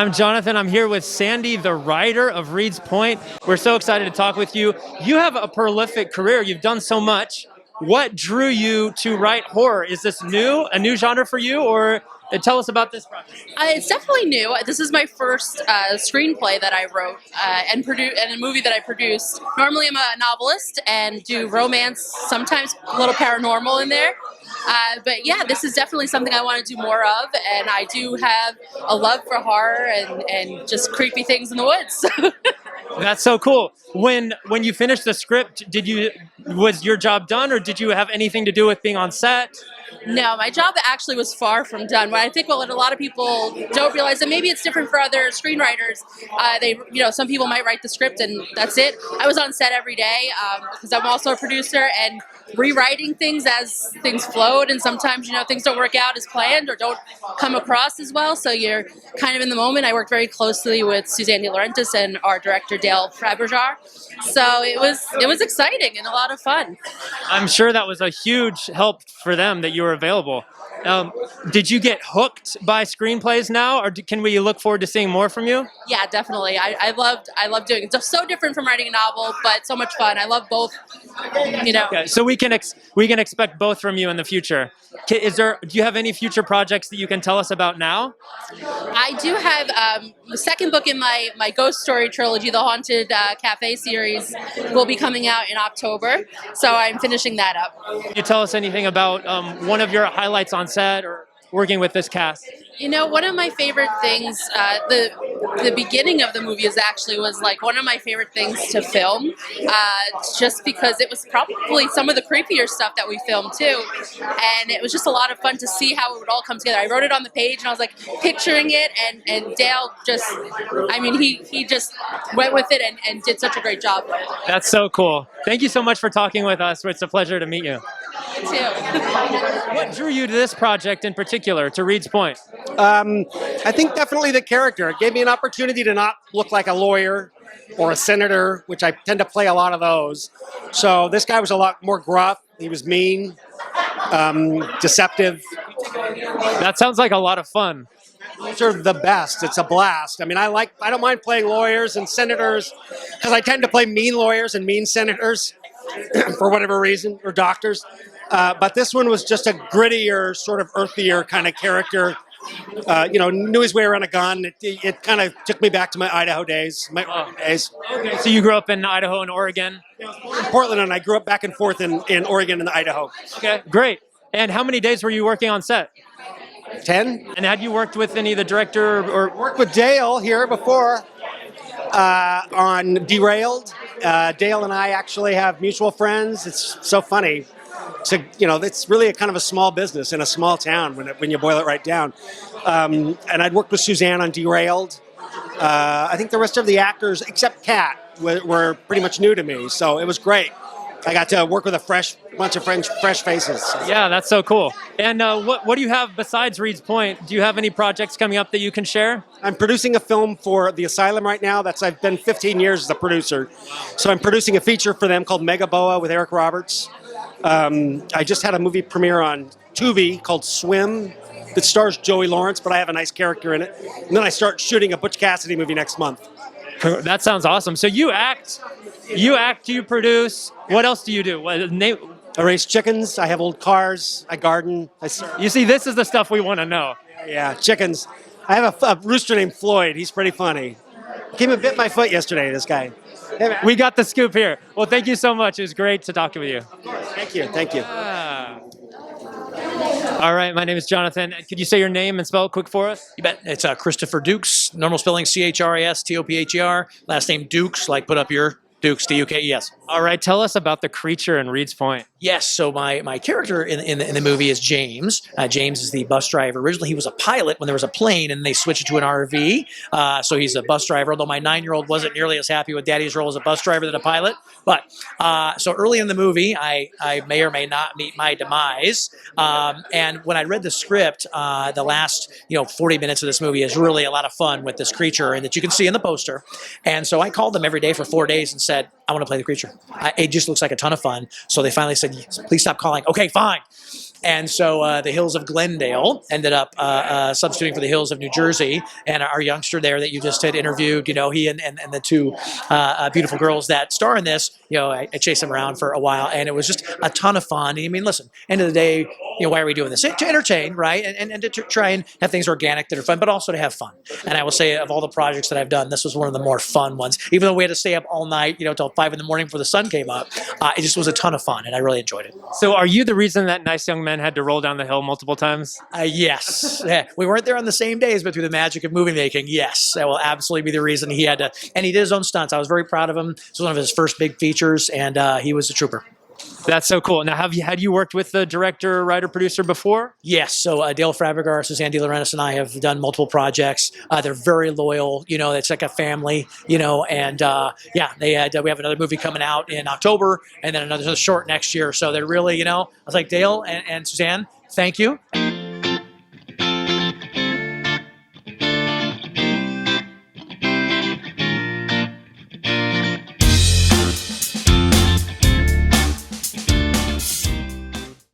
I'm Jonathan. I'm here with Sandy, the writer of Reed's Point. We're so excited to talk with you. You have a prolific career. You've done so much. What drew you to write horror? Is this a new genre for you, or tell us about this project? It's definitely new. This is my first screenplay that I wrote and a movie that I produced. Normally, I'm a novelist and do romance, sometimes a little paranormal in there. But yeah, this is definitely something I want to do more of, and I do have a love for horror and just creepy things in the woods. That's so cool. When you finished the script, was your job done, or did you have anything to do with being on set? No, my job actually was far from done. What I think what a lot of people don't realize, and maybe it's different for other screenwriters, some people might write the script and that's it. I was on set every day because I'm also a producer and rewriting things as things flowed, and sometimes things don't work out as planned or don't come across as well. So you're kind of in the moment. I worked very closely with Suzanne DeLaurentiis and our director Dale Fabrigar. So it was exciting and a lot of fun. I'm sure that was a huge help for them that you were available. Did you get hooked by screenplays now, or can we look forward to seeing more from you? Yeah, definitely. I love doing it. It's so different from writing a novel, but so much fun. I love both. Okay, so we can expect both from you in the future. Do you have any future projects that you can tell us about now? I do have the second book in my ghost story trilogy, the Haunted Cafe series, will be coming out in October. So I'm finishing that up. Can you tell us anything about one of your highlights on set or working with this cast? One of my favorite things, the beginning of the movie was like one of my favorite things to film, just because it was probably some of the creepier stuff that we filmed too, and it was just a lot of fun to see how it would all come together. I wrote it on the page and I was like picturing it, and Dale he just went with it and did such a great job. That's so cool. Thank you so much for talking with us. It's a pleasure to meet you. You too. What drew you to this project in particular, to Reed's Point? I think definitely the character. It gave me an opportunity to not look like a lawyer or a senator, which I tend to play a lot of those. So this guy was a lot more gruff. He was mean, deceptive. That sounds like a lot of fun. Those are the best. It's a blast. I mean, I don't mind playing lawyers and senators because I tend to play mean lawyers and mean senators for whatever reason, or doctors. But this one was just a grittier, sort of earthier kind of character. Knew his way around a gun. It kind of took me back to my Idaho days, my Oregon days. Okay, so you grew up in Idaho and Oregon? Yeah, I was born in Portland, and I grew up back and forth in Oregon and Idaho. Okay, great. And how many days were you working on set? 10. And had you worked with any of the director or worked with Dale here before on Derailed? Dale and I actually have mutual friends. It's so funny. So, it's really a kind of a small business in a small town when you boil it right down. And I'd worked with Suzanne on Derailed. I think the rest of the actors, except Kat, were pretty much new to me. So it was great. I got to work with a bunch of fresh faces. Yeah, that's so cool. And what do you have besides Reed's Point? Do you have any projects coming up that you can share? I'm producing a film for the Asylum right now. I've been 15 years as a producer. So I'm producing a feature for them called Megaboa with Eric Roberts. I just had a movie premiere on Tubi called Swim that stars Joey Lawrence, but I have a nice character in it. And then I start shooting a Butch Cassidy movie next month. That sounds awesome. So you act, you produce. What else do you do? I raise chickens. I have old cars. I garden. You see, this is the stuff we want to know. Yeah, chickens. I have a rooster named Floyd. He's pretty funny. Came and bit my foot yesterday, this guy. Hey, we got the scoop here. Well, thank you so much. It was great to talk with you. Thank you. Thank you. All right, my name is Jonathan. Could you say your name and spell it quick for us? You bet. It's Christopher Dukes. Normal spelling Christopher. Last name Dukes, like put up your Dukes, Dukes. All right, tell us about the creature in Reed's Point. Yes, so my character in the movie is James. James is the bus driver. Originally, he was a pilot when there was a plane, and they switched it to an RV. So he's a bus driver, although my 9-year-old wasn't nearly as happy with Daddy's role as a bus driver than a pilot. But so early in the movie, I may or may not meet my demise. And when I read the script, the last 40 minutes of this movie is really a lot of fun with this creature, and that you can see in the poster. And so I called them every day for 4 days and said, I want to play the creature. It just looks like a ton of fun. So they finally said, please stop calling. Okay, fine. And so the Hills of Glendale ended up substituting for the Hills of New Jersey. And our youngster there that you just had interviewed, he and the two beautiful girls that star in this, I chased them around for a while, and it was just a ton of fun. I mean, listen, end of the day, why are we doing this? To entertain, right? And to try and have things organic that are fun, but also to have fun. And I will say, of all the projects that I've done, this was one of the more fun ones. Even though we had to stay up all night, till 5 a.m. before the sun came up, it just was a ton of fun, and I really enjoyed it. So are you the reason that Nice Young Men had to roll down the hill multiple times? Yes. Yeah. We weren't there on the same days, but through the magic of movie making, yes, that will absolutely be the reason he had to. And he did his own stunts. I was very proud of him. It was one of his first big features, and he was a trooper. That's so cool. Now, had you worked with the director, writer, producer before? Yes. So Dale Fabrigar, Suzanne DeLaurentiis, and I have done multiple projects. They're very loyal. It's like a family. And they had. We have another movie coming out in October, and then another short next year. So they're really, I was like, Dale and Suzanne, thank you.